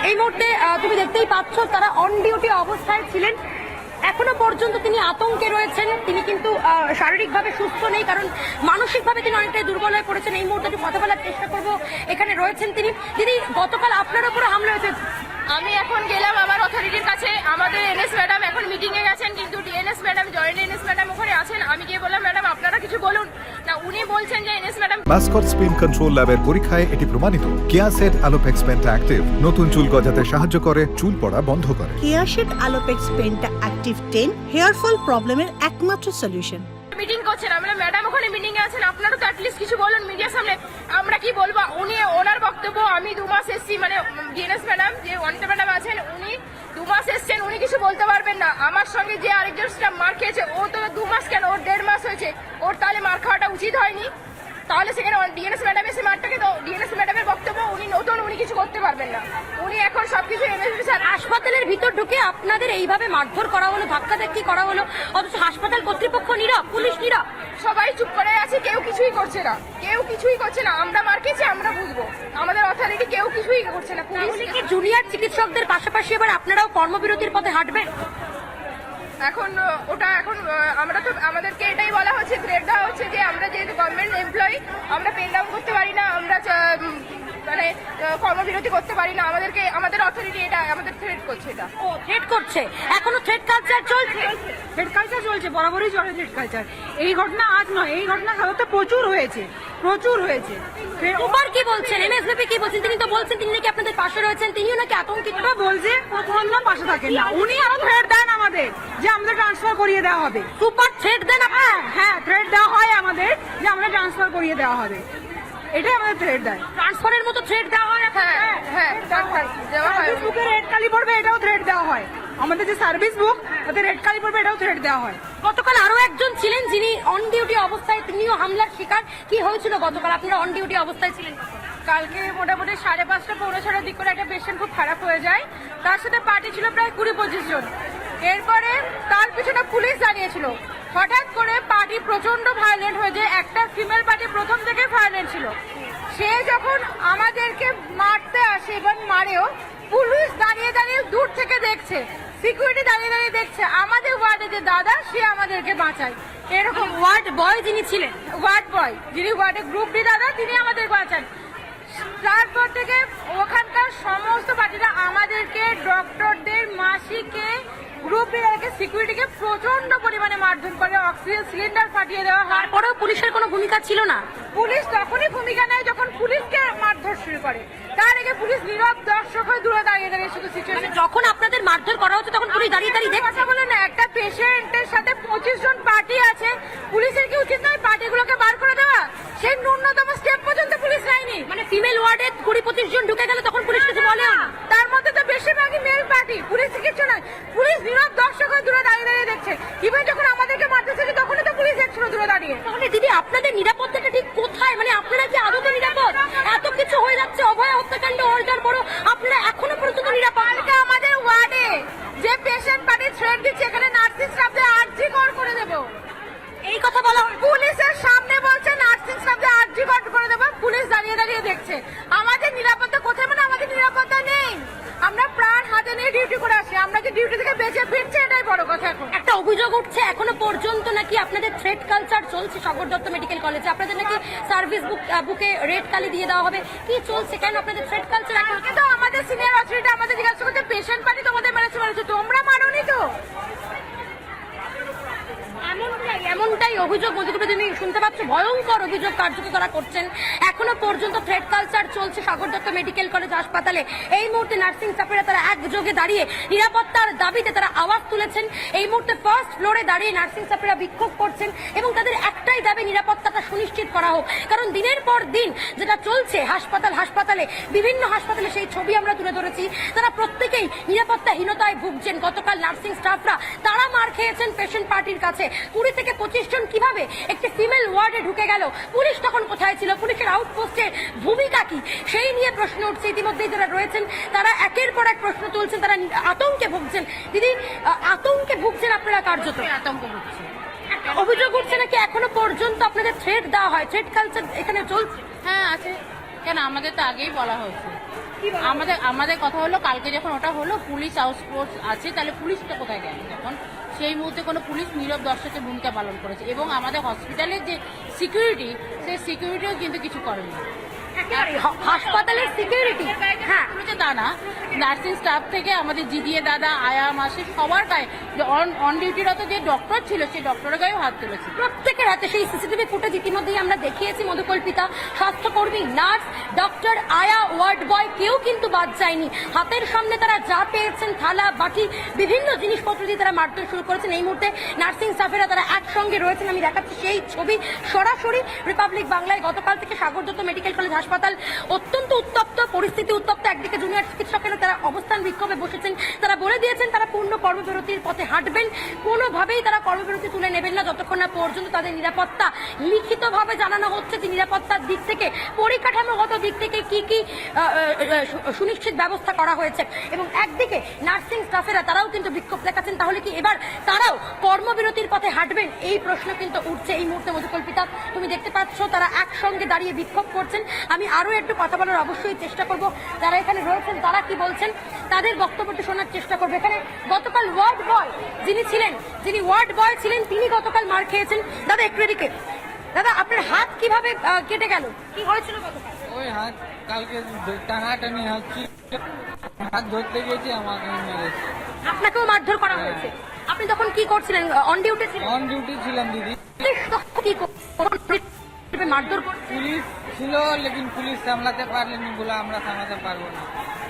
এই মুহূর্তে তুমি দেখতেই পাচ্ছ তারা অন ডিউটি অবস্থায় ছিলেন। এখনো পর্যন্ত তিনি আতঙ্কে রয়েছেন। তিনি কিন্তু শারীরিকভাবে সুস্থ নেই, কারণ মানসিকভাবে তিনি অনেকটাই দুর্বল হয়ে পড়েছেন। এই মুহূর্তে কথা বলার চেষ্টা করবো, এখানে রয়েছেন তিনি। দিদি, গতকাল আপনার উপরে হামলা হয়েছে। আমি এখন গেলাম আমার অথরিটির কাছে। আমাদের এনএস ম্যাডাম এখন মিটিং এ গেছেন, কিন্তু DNS madam, joint NS madam ওখানে আছেন। আমি গিয়ে বললাম, ম্যাডাম আপনারা কিছু বলুন না। উনি বলছেন যে NS madam Mascot spin control ল্যাবের পরীক্ষায় এটি প্রমাণিত। কেয়াসেট আলোপেক্স পেন্টা অ্যাক্টিভ নতুন চুল গজাতে সাহায্য করে, চুল পড়া বন্ধ করে। কেয়াশেট Alopex penta active 10 hair fall প্রবলেমের একমাত্র সলিউশন। মিটিং করছেন। আমরা ম্যাডাম ওখানে মিটিং এ আছেন, আপনারা তো অ্যাটলিস্ট কিছু বলুন মিডিয়ার সামনে। আমরা কি বলবো? উনি ওনার বক্তব্য, আমি 2 মাস এসছি, মানে ডিএনএস ম্যাডাম যে অনিতা ম্যাডাম আছেন উনি 2 মাস এসছেন, উনি কিছু বলতে পারবেন না। আমার সঙ্গে যে আরেকজন স্টাফ মার খেয়েছে, ও তো 2 মাস কেন, ওর 1.5 মাস হয়েছে। ওর তাহলে মার খাওয়াটা উচিত হয়নি? তাহলে সেখানে ডিএনএস ম্যাডাম এসে মারটাকে, তো ডিএনএস ম্যাডামের বক্তব্য, উনি নতুন, উনি কিছু করতে পারবেন না। উনি এখন সবকিছু হাসপাতালের ভিতর ঢুকে আপনাদের এইভাবে মারধর করা হলো, ধাক্কাধাক্কি করা হলো, অথচ হাসপাতাল কর্তৃপক্ষ নীরব, পুলিশ নীরব, সবাই চুপ করে আছে, কেউ কিছুই করছে না, কেউ কিছুই করছে না। আমরা মার খেয়েছি, আমরা বুঝবো, আমাদের অথরিটি কেউ কিছুই করছে না। তাহলে কি জুনিয়র চিকিৎসকদের পাশাপাশি এবার আপনারাও কর্মবিরতির পথে হাঁটবেন? এখন ওটা এখন আমরা তো, আমাদেরকে এটাই বলা হচ্ছে, থ্রেট দেওয়া হচ্ছে যে আমরা যেহেতু গভর্নমেন্ট এমপ্লয়ি, আমরা পেন ডাউন করতে পারি না, আমরা মানে কর্মবিরতি করতে পারি না। আমাদেরকে, আমাদের অথরিটি এটা আমাদের থ্রেট করছে। এটা ও থ্রেট করছে, এখনো থ্রেট কালচার চলছে। থ্রেট কালচার চলছে, বরাবরই চলে থ্রেট কালচার। এই ঘটনা আজ নয়, এই ঘটনা সাধারণত প্রচুর হয়েছে, প্রচুর হয়েছে। ওবার কি বলছেন, এমএসভিপি কি বলছেন? তিনি তো বলছেন তিনি নাকি আপনাদের পাশে রয়েছেন, তিনিও নাকি আতঙ্কিত। বলছে প্রথম পাশে থাকেন না, উনি আরো থ্রেট দেন আমাদের যে আমাদের ট্রান্সফার করিয়ে দেওয়া হবে। সুপার থ্রেট দেন আপনার? হ্যাঁ, থ্রেট দেওয়া হয় আমাদের যে আমরা ট্রান্সফার করিয়ে দেওয়া হবে, এটাই আমাদের থ্রেট দেয়। ট্রান্সফারের মতো থ্রেট দেওয়া হয়? হ্যাঁ হ্যাঁ দেওয়া হয়। বুকে রেড কালি পড়বে, এটাও থ্রেট দেওয়া হয়। আমাদের যে সার্ভিস বুক, তাতে রেড কালি পড়বে, এটাও থ্রেট দেওয়া হয়। গতকাল আরো একজন ছিলেন যিনি অন ডিউটি অবস্থায়, তিনিও হামলার শিকার। কি হয়েছিল গতকাল? আপনারা অন ডিউটি অবস্থায় ছিলেন। কালকে মোটামুটি 5:30 পৌনে 6টার দিক করে একটা পেশেন্ট খুব খারাপ হয়ে যায়। তার সাথে পার্টি ছিল প্রায় 20-25 জন। এরপরে তার পিছনে পুলিশ দাঁড়িয়েছিল। হঠাৎ করে পার্টি প্রচন্ড ভায়োলেন্ট হয়ে যায়। একটা ফিমেল পার্টি প্রথম থেকে ভায়োলেন্ট ছিল। সে যখন আমাদেরকে মারতে আসে এবং মারেও, পুলিশ দাঁড়িয়ে দাঁড়িয়ে দূর থেকে দেখছে, সিকিউরিটি দাঁড়িয়ে দাঁড়িয়ে দেখছে। আমাদের ওয়ার্ডে যে দাদা, সে আমাদেরকে বাঁচায়। এরকম ওয়ার্ড বয় যিনি ছিলেন, ওয়ার্ড বয় যিনি ওয়ার্ডে গ্রুপ ডি দাদা, তিনি আমাদের বাঁচান। তারপর থেকে ওখানকার সমস্ত পার্টিরা আমাদেরকে, ডক্টরদের, মাসিকে, গ্রুপ লিডারকে, সিকিউরিটিকে প্রচন্ড পরিমাণে মারধর করে, অক্সিজেন সিলিন্ডার ফাটিয়ে দেওয়া হয়। তারপরেও পুলিশের কোনো ভূমিকা ছিল না? পুলিশ তখনই ভূমিকা নেয় যখন পুলিশকে মারধর শুরু করে। তার আগে পুলিশ নীরব দর্শক হয়ে দূরে দাঁড়িয়ে দাঁড়িয়ে শুধু সিচুয়েশন। যখন আপনাদের মারধর করা হচ্ছে তখন পুলিশ দাঁড়িয়ে দাঁড়িয়ে দেখছে? কথা বলে না, একটা পেশেন্টের সাথে 25 জন পার্টি আছে, পুলিশের কি উচিত নয় পার্টিগুলোকে বার করে দেওয়া? সেই ন্যূনতম স্টেপ পর্যন্ত পুলিশ নেয়নি। মানে ফিমেল ওয়ার্ডে 20-25 জন ঢুকে গেল, তখন পুলিশ কিছু বলে না? তার মধ্যে তো বেশিরভাগই মেল পার্টি, পুলিশ কিছু নয়। পুলিশ নীরব দর্শক হয়ে দূরে দাঁড়িয়ে দাঁড়িয়ে দেখছে। ইভেন যখন আমাদেরকে মারতেছে, তখনই তো পুলিশ দেখছিল দূরে দাঁড়িয়ে। তাহলে দিদি, আপনাদের নিরাপত্তাটা ঠিক কোথায়? মানে আপনারা কি আদৌ নিরাপদ? এত কিছু হয়ে যাচ্ছে, অভয় হত্যাকাণ্ড হয়ে যাওয়ার পরও আপনারা এখনো পর্যন্ত নিরাপদ? আমাদের ওয়ার্ডে যে পেশেন্ট পার্টি থ্রেট দিচ্ছে, এখানে নার্সিং স্টাফদের আর্জি করে দেবো, এই কথা বলা হয় পুলিশের সামনে। বলছে নার্সিং স্টাফদের আর্জি করে দেবো, পুলিশ দাঁড়িয়ে দাঁড়িয়ে দেখছে। আমাদের নিরাপত্তা কোথায়? মানে আমাদের নিরাপত্তা নেই। আমরা প্রাণ হাতে নিয়ে ডিউটি করে আসি, আমরা কি ডিউটি থেকে বেঁচে ফিরছি? এটাই বড় কথা। এখন একটা অভিযোগ উঠছে এখনো পর্যন্ত নাকি আপনাদের থ্রেট কালচার চলছে সাগর দত্ত মেডিকেল কলেজে। আপনাদের নাকি সার্ভিস বুকে রেড কালি দিয়ে দেওয়া হবে। কি চলছে, কেন আপনাদের থ্রেট কালচার? এখন তো আমাদের সিনিয়র অথরিটি আমাদের জিজ্ঞাসা করছে, পেশেন্ট পার্টি তোমাদের মেরেছে, তোমরা মানোনি তো? এমনটাই অভিযোগ মধ্যে তুমি শুনতে পাচ্ছ, ভয়ঙ্কর অভিযোগ কার্যত তারা করছেন। এখনো পর্যন্ত থ্রেট কালচার চলছে সাগর দত্ত মেডিকেল কলেজ হাসপাতালে। এই মুহূর্তে নার্সিং স্টাফেরা তারা একযোগে দাঁড়িয়ে নিরাপত্তার দাবিতে তারা আওয়াজ তুলেছেন। এই মুহূর্তে ফার্স্ট ফ্লোরে দাঁড়িয়ে নার্সিং স্টাফেরা বিক্ষোভ করছেন এবং তাদের একটাই দাবি, নিরাপত্তাটা সুনিশ্চিত করা হোক। কারণ দিনের পর দিন যেটা চলছে হাসপাতালে, বিভিন্ন হাসপাতালে সেই ছবি আমরা তুলে ধরেছি, তারা প্রত্যেকেই নিরাপত্তাহীনতায় ভুগছেন। গতকাল নার্সিং স্টাফরা তারা মার খেয়েছেন পেশেন্ট পার্টির কাছে। 20 থেকে 25 জন কিভাবে একটি ফিমেল ওয়ার্ডে ঢুকে গেল? পুলিশ তখন কোথায় ছিল? পুলিশের আউটপোস্টের ভূমিকা কি? সেই নিয়ে প্রশ্ন উঠছে। ইতিমধ্যেই যারা রয়েছেন তারা একের পর এক প্রশ্ন তুলছেন, তারা আতঙ্কে ভুগছেন। দিদি, আতঙ্কে ভুগছেন আপনারা? কার্যত আতঙ্ক ভুগছে। অভিযোগ উঠছে নাকি এখনো পর্যন্ত আপনাদের থ্রেট দেওয়া হয়, থ্রেট কালচার এখানে চলছে? হ্যাঁ আছে। কেন আমাদের তো আগেই বলা হয়েছে। আমাদের কথা হলো কালকে যখন ওটা হলো পুলিশ আউটফোর্স আছে, তাহলে পুলিশটা কোথায় গেল? তখন সেই মুহূর্তে কোনো পুলিশ নীরব দর্শকের ভূমিকা পালন করেছে এবং আমাদের হসপিটালের যে সিকিউরিটি, সেই সিকিউরিটিও কিন্তু কিছু করেনি। হাসপাতালের সিকিউরিটি হ্যাঁ তা না, নার্সিং স্টাফ থেকে আমাদের জিডিএ দাদা, আয়া মাসি সবার গায়ে, যে অন ডিউটিরত যে ডক্টর ছিল সেই ডক্টরের গায়েও হাত তুলেছে। প্রত্যেকের হাতে সেই সিসিটিভি ফুটেজ ইতিমধ্যেই আমরা দেখিয়েছি। মধুকল্পিতা, স্বাস্থ্যকর্মী, নার্স, ডক্টর, আয়া, ওয়ার্ড বয় কেউ কিন্তু বাদ যায়নি। হাতের সামনে তারা যা পেয়েছেন, থালা বাটি বিভিন্ন জিনিসপত্র দিয়ে তারা মারধর শুরু করেছেন। এই মুহূর্তে নার্সিং স্টাফেরা তারা একসঙ্গে রয়েছেন। আমি দেখাচ্ছি সেই ছবি সরাসরি রিপাবলিক বাংলায়। গতকাল থেকে সাগর দত্ত মেডিকেল কলেজ হাসপাতাল অত্যন্ত উত্তপ্ত, পরিস্থিতি উত্তপ্ত। একদিকে জুনিয়র চিকিৎসকেরা তারা অবস্থান বিক্ষোভে বসেছেন। তারা বলে দিয়েছেন তারা পূর্ণ কর্মবিরতির পথে হাঁটবেন, কোনোভাবেই তারা কর্মবিরতি তুলে নেবেন না যতক্ষণ না পর্যন্ত তাদের নিরাপত্তা লিখিতভাবে জানানো হচ্ছে যে নিরাপত্তার দিক থেকে, পরিকাঠামোগত দিক থেকে কি কি সুনিশ্চিত ব্যবস্থা করা হয়েছে। এবং একদিকে নার্সিং স্টাফেরা তারাও কিন্তু বিক্ষোভ দেখাচ্ছেন। তাহলে কি এবার তারাও কর্মবিরতির পথে হাঁটবেন? এই প্রশ্ন কিন্তু উঠছে এই মুহূর্তে। মধুকল্পিতা, তুমি দেখতে পাচ্ছ তারা একসঙ্গে দাঁড়িয়ে বিক্ষোভ করছেন। আমি আরো একটু কথা বলার অবশ্যই চেষ্টা করব, যারা এখানে রয়েছেন তারা কি বলছেন তাদের বক্তব্যটি শোনার চেষ্টা করবো। এখানে গতকাল ওয়ার্ড বয় যিনি ওয়ার্ড বয় ছিলেন তিনি গতকাল মার খেয়েছেন। দাদা একটু এদিকে। দাদা, আপনার হাত কিভাবে কেটে গেল? কি হয়েছিল গতকাল? ওই হাত কালকে টানাটানি হচ্ছিল, হাত ধরতে গেছি আমাকে মেরেছে। আপনাকেও মারধর করা হয়েছে? আপনি তখন কি করছিলেন? অন ডিউটি ছিলেন? অন ডিউটি ছিলাম দিদি। কি মারধর? পুলিশ ছিল, লেকিন পুলিশ সামলাতে পারলেনি বলে আমরা সামলাতে পারবো না।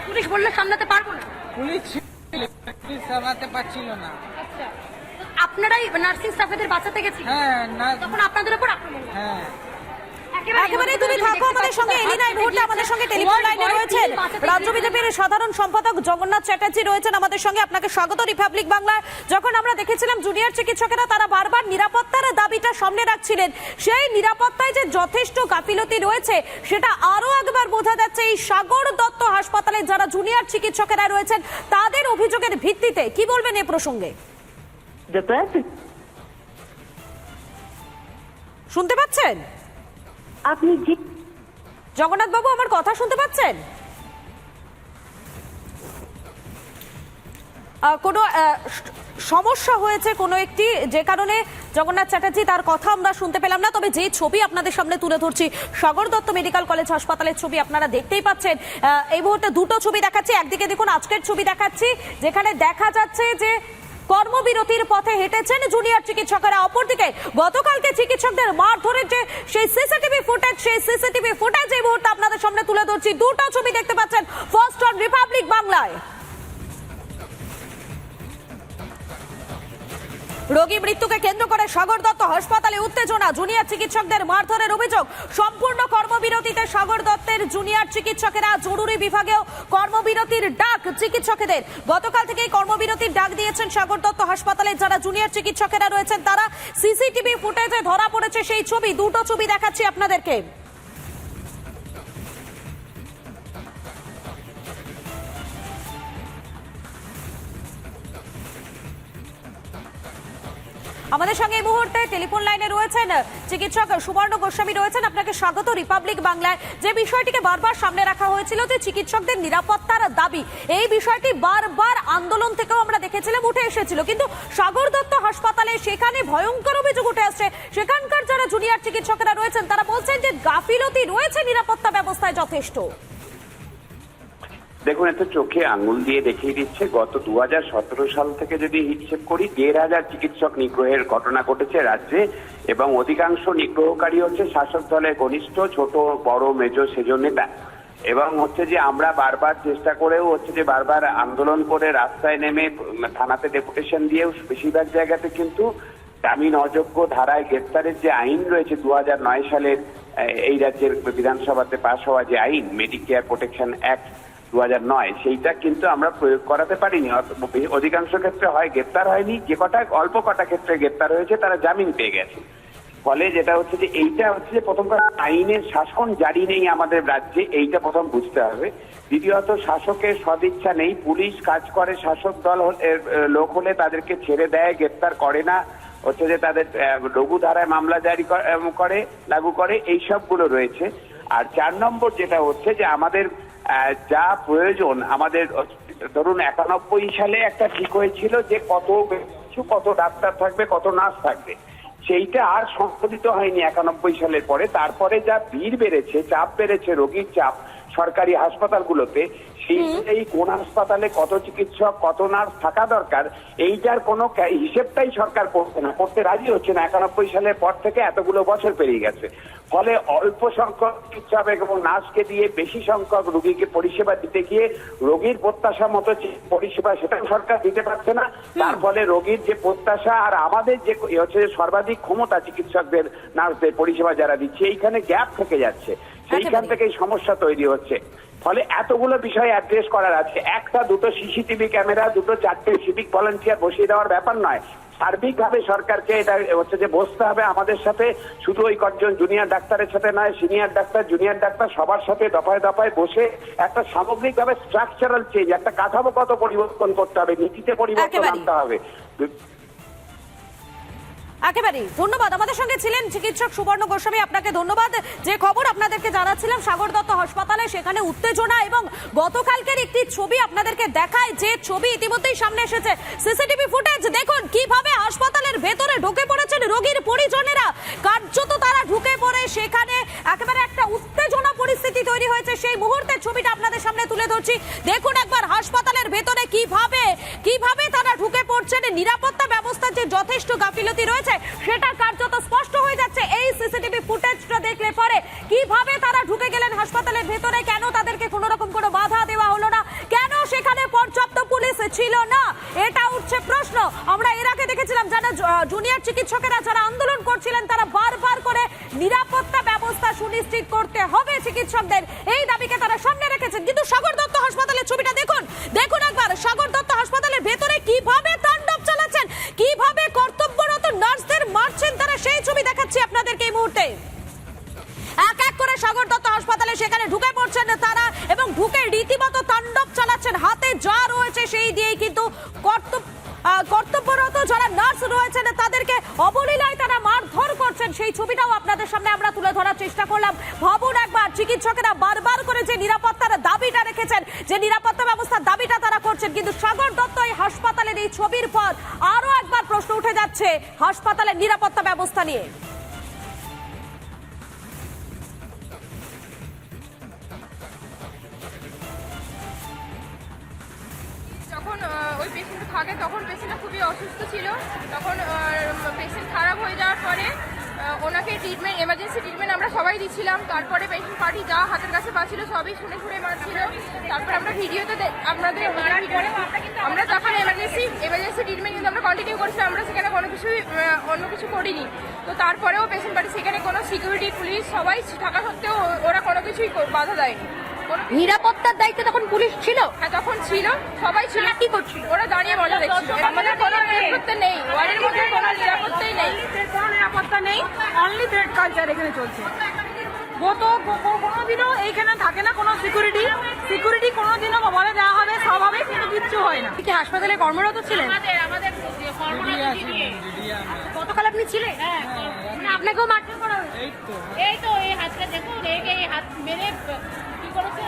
পুলিশ বললে সামলাতে পারবো না? পুলিশ ছিল, পুলিশ সামলাতে পারছিল না। আপনারাই নার্সিং স্টাফেদের বাঁচাতে গেছি? হ্যাঁ না, তখন আপনাদের উপর আক্রমণ? হ্যাঁ একেবারে তুমি থাকো আমাদের সঙ্গে। এলিনা এই মুহূর্তে আমাদের সঙ্গে টেলিফোন লাইনে রয়েছেন রাজ্য বিজেপির সাধারণ সম্পাদক জগন্নাথ চ্যাটার্জি রয়েছেন আমাদের সঙ্গে। আপনাকে স্বাগত রিপাবলিক বাংলায়। যখন আমরা দেখেছিলাম জুনিয়র চিকিৎসকেরা তারা বারবার নিরাপত্তার দাবিটা সামনে রাখছিলেন, সেই নিরাপত্তায় যে যথেষ্ট গাফিলতি রয়েছে সেটা আরো একবার বোঝা যাচ্ছে এই সাগর দত্ত হাসপাতালে যারা জুনিয়র চিকিৎসকেরা রয়েছেন তাদের অভিযোগের ভিত্তিতে। কি বলবেন এ প্রসঙ্গে? শুনতে পাচ্ছেন আপনি? জগন্নাথ বাবু, আমার কথা শুনতে পাচ্ছেন? কোনো সমস্যা হয়েছে কোনো একটি, যে কারণে জগন্নাথ চ্যাটার্জি তার কথা আমরা শুনতে পেলাম না। তবে যে ছবি আপনাদের সামনে তুলে ধরছি সাগর দত্ত মেডিকেল কলেজ হাসপাতালের ছবি আপনারা দেখতেই পাচ্ছেন। এই মুহূর্তে দুটো ছবি দেখাচ্ছি। একদিকে দেখুন আজকের ছবি দেখাচ্ছি যেখানে দেখা যাচ্ছে যে কর্মবিরতির পথে হেঁটেছেন জুনিয়র চিকিৎসকেরা। অপরদিকে গতকালকে চিকিৎসকদের মারধরের যে সেই সিসিটিভি ফুটেজ এই মুহূর্তে আপনাদের সামনে তুলে ধরছি। দুটো ছবি দেখতে পাচ্ছেন ফার্স্ট অন রিপাবলিক বাংলায়। রোগী মৃত্যুকে কেন্দ্র করে সাগর দত্ত হাসপাতালে উত্তেজনা, জুনিয়র চিকিৎসকদের মারধরের অভিযোগ। সম্পূর্ণ কর্মবিরতিতে সাগর দত্তের জুনিয়র চিকিৎসকেরা, জরুরি বিভাগেও কর্মবিরতির ডাক চিকিৎসকেদের। গতকাল থেকেই কর্মবিরতির ডাক দিয়েছেন সাগর দত্ত হাসপাতালে যারা জুনিয়র চিকিৎসকেরা রয়েছেন তারা। সিসিটিভি ফুটেজে ধরা পড়েছে সেই ছবি। দুটো ছবি দেখাচ্ছি আপনাদেরকে। আমাদের সঙ্গে এই মুহূর্তে টেলিফোন লাইনে রয়েছেন চিকিৎসক সুবর্ণ গোস্বামী রয়েছেন। আপনাকে স্বাগত রিপাবলিক বাংলায়। যে বিষয়টিকে বারবার সামনে রাখা হয়েছিল যে চিকিৎসকদের নিরাপত্তার দাবি, এই বিষয়টি বারবার আন্দোলন থেকেও আমরা দেখেছিলাম উঠে এসেছিল, কিন্তু সাগর দত্ত হাসপাতালে সেখানে ভয়ঙ্কর অভিযোগ উঠে আসছে। সেখানকার যারা জুনিয়র চিকিৎসকেরা রয়েছেন তারা বলছেন যে গাফিলতি রয়েছে নিরাপত্তা ব্যবস্থায় যথেষ্ট। দেখুন, এত চোখে আঙুল দিয়ে দেখিয়ে দিচ্ছে। গত 2017 সাল থেকে যদি হিসেব করি 1,500 চিকিৎসক নিগ্রহের ঘটনা ঘটেছে রাজ্যে, এবং অধিকাংশ নিগ্রহকারী হচ্ছে শাসক দলের ঘনিষ্ঠ ছোট বড় মেজ সেজ নেতা। এবং হচ্ছে যে আমরা বারবার চেষ্টা করেও হচ্ছে যে বারবার আন্দোলন করে রাস্তায় নেমে থানাতে ডেপুটেশন দিয়েও বেশিরভাগ জায়গাতে কিন্তু জামিন অযোগ্য ধারায় গ্রেপ্তারের যে আইন রয়েছে 2009 সালের এই রাজ্যের বিধানসভাতে পাশ হওয়া যে আইন মেডিকেয়ার প্রোটেকশন অ্যাক্ট 2009, সেইটা কিন্তু আমরা প্রয়োগ করাতে পারিনি। অধিকাংশ ক্ষেত্রে হয় গ্রেপ্তার হয়নি, যে কটা অল্প কটা ক্ষেত্রে গ্রেপ্তার হয়েছে তারা জামিন পেয়ে গেছে। ফলে যেটা হচ্ছে যে এইটা হচ্ছে যে প্রথম কথা আইনের শাসন জারি নেই আমাদের রাজ্যে, এইটা প্রথম বুঝতে হবে। দ্বিতীয়ত শাসকের সদিচ্ছা নেই, পুলিশ কাজ করে শাসক দল লোক হলে তাদেরকে ছেড়ে দেয়, গ্রেপ্তার করে না, হচ্ছে যে তাদের লঘু ধারায় মামলা জারি করে লাগু করে, এই সবগুলো রয়েছে। আর 4 নম্বর যেটা হচ্ছে যে আমাদের যা প্রয়োজন, আমাদের ধরুন 91 সালে একটা ঠিক হয়েছিল যে কত ডাক্তার থাকবে, কত নার্স থাকবে, সেইটা আর সংশোধিত হয়নি 91 সালের পরে। তারপরে যা ভিড় বেড়েছে, চাপ বেড়েছে, রোগীর চাপ সরকারি হাসপাতালগুলোতে, এই কোন হাসপাতালে কত চিকিৎসক, কত নার্স থাকা দরকার, এইটার কোনো হিসেবটাই সরকার করতে রাজি হচ্ছে না। 91 সালের পর থেকে এতগুলো বছর পেরিয়ে গেছে, ফলে অল্প সংখ্যক চিকিৎসক এবং নার্সকে দিয়ে বেশি সংখ্যক রোগীকে পরিষেবা দিতে গিয়ে রোগীর প্রত্যাশা মতো পরিষেবা সেটাও সরকার দিতে পারছে না। তার ফলে রোগীর যে প্রত্যাশা আর আমাদের যে হচ্ছে সর্বাধিক ক্ষমতা চিকিৎসকদের, নার্সদের পরিষেবা যারা দিচ্ছে, এইখানে গ্যাপ থেকে যাচ্ছে, সেইখান থেকেই সমস্যা তৈরি হচ্ছে। ফলে এতগুলো বিষয় অ্যাড্রেস করার আছে। একটা দুটো সিসিটিভি ক্যামেরা, দুটো চারটে সিভিক ভলান্টিয়ার বসিয়ে দেওয়ার ব্যাপার নয়। সার্বিকভাবে সরকারকে এটা হচ্ছে যে বসতে হবে আমাদের সাথে, শুধু ওই কয়েকজন জুনিয়র ডাক্তারের সাথে নয়, সিনিয়র ডাক্তার, জুনিয়র ডাক্তার সবার সাথে দফায় দফায় বসে একটা সামগ্রিকভাবে স্ট্রাকচারাল চেঞ্জ, একটা কাঠামোগত পরিবর্তন করতে হবে, নীতিতে পরিবর্তন আনতে হবে। একেবারেই ধন্যবাদ। আমাদের সঙ্গে ছিলেন চিকিৎসক সুবর্ণ গোস্বামী, আপনাকে ধন্যবাদ। যে খবর আপনাদেরকে জানাচ্ছিলাম সাগর দত্ত হাসপাতালে, সেখানে উত্তেজনা এবং গতকালকের একটি ছবি আপনাদেরকে দেখায়, যে ছবি ইতিমধ্যেই সামনে এসেছে, সিসিটিভি ফুটেজ। দেখুন কিভাবে হাসপাতালের ভেতরে ঢুকে পড়েছেন রোগীর পরিজনেরা, কার্যত তারা ঢুকে পড়ে সেখানে একেবারে একটা উত্তেজনা পরিস্থিতি তৈরি হয়েছে। সেই মুহূর্তের ছবিটা আপনাদের সামনে তুলে ধরছি। দেখুন একবার হাসপাতালের ভেতরে কিভাবে তারা ঢুকে পড়ছেন। নিরাপত্তা ব্যবস্থার যে যথেষ্ট গাফিলতি রয়েছে সেটা কার্যত স্পষ্ট হয়ে যাচ্ছে এই সিসিটিভি ফুটেজটা দেখলে পরে। কিভাবে তারা ঢুকে গেলেন হাসপাতালের ভেতরে, কেন তাদেরকে কোনো রকম কোনো বাধা দেওয়া হলো না, কেন সেখানে পর্যাপ্ত পুলিশ ছিল না, এটা উঠছে প্রশ্ন। আমরা এর আগে দেখেছিলাম যারা জুনিয়র চিকিৎসকেরা যারা আন্দোলন করছিলেন, তারা বারবার করে নিরাপত্তা ব্যবস্থা সুনিশ্চিত করতে হবে চিকিৎসকদের, এই দাবিকে তারা সামনে রেখেছেন। কিন্তু সাগর দত্ত হাসপাতালের ছবিটা দেখুন একবার, সাগর দত্ত হাসপাতালের ভেতরে কিভাবে তাণ্ডব চালাচ্ছেন, কিভাবে কর্তব্যরত নার্সদের মারছেন তারা, সেই ছবি দেখাচ্ছি আপনাদেরকে এই মুহূর্তে। এক এক করে সাগর দত্ত হাসপাতালে সেখানে ঢুকে পড়ছেন তারা এবং ঢুকে রীতিমতো তাণ্ডব চালাচ্ছেন, হাতে যা রয়েছে সেই দিয়েই কিন্তু কর্তব্যরত যারা নার্স রয়েছেন তাদেরকে অবলীলায় তারা মারধর করছেন। সেই ছবিটাও আপনাদের সামনে আমরা তুলে ধরার চেষ্টা করলাম। ভাবুন একবার, চিকিৎসকেরা বারবার করে যে নিরাপত্তার দাবিটা রেখেছেন, যে নিরাপত্তা ব্যবস্থার দাবিটা তারা করছেন, কিন্তু সাগর দত্ত এই হাসপাতালের এই ছবির পর আরো একবার প্রশ্ন উঠে যাচ্ছে হাসপাতালের নিরাপত্তা ব্যবস্থা নিয়ে। যখন ওই পেশেন্ট থাকে তখন পেশেন্টটা খুবই অসুস্থ ছিল, তখন পেশেন্ট খারাপ হয়ে যাওয়ার পরে ওনাকে ট্রিটমেন্ট, এমার্জেন্সি ট্রিটমেন্ট আমরা সবাই দিচ্ছিলাম। তারপরে পেশেন্ট পার্টি যা হাতের কাছে পাচ্ছিল সবই শুনে মারছিল। তারপরে আমরা ভিডিওতে আপনাদের আমরা যখন এমার্জেন্সি ট্রিটমেন্ট কিন্তু আমরা কন্টিনিউ করেছিলাম, আমরা সেখানে অন্য কিছু করিনি। তো তারপরেও পেশেন্ট পার্টি সেখানে কোনো সিকিউরিটি, পুলিশ সবাই থাকা সত্ত্বেও ওরা কোনো কিছুই বাধা দেয়নি। নিরাপত্তার দায়িত্বে তখন পুলিশ ছিল? হ্যাঁ তখন ছিল, সবাই ছিল। কি করছিল? ওরা দাঁড়িয়ে মজা দেখছিল। আমাদের কোনো নিরাপত্তা নেই, ওয়ার্ডের মধ্যে কোনো নিরাপত্তাই নেই, কোনো নিরাপত্তা নেই, অনলি থ্রেড কালচার এখানে চলছে। কোনোদিনও এইখানে থাকে না কোনো সিকিউরিটি কোনোদিনও বলে দেওয়া হবে, স্বাভাবিক কিন্তু কিচ্ছু হয় না। কি হাসপাতালে কর্মরত ছিলেন? গতকাল আপনি ছিলেন? আপনাকেও মারধর করা হয়েছে? এই তো এই হাতটা দেখুন, এই হাত মেরে কি করেছে।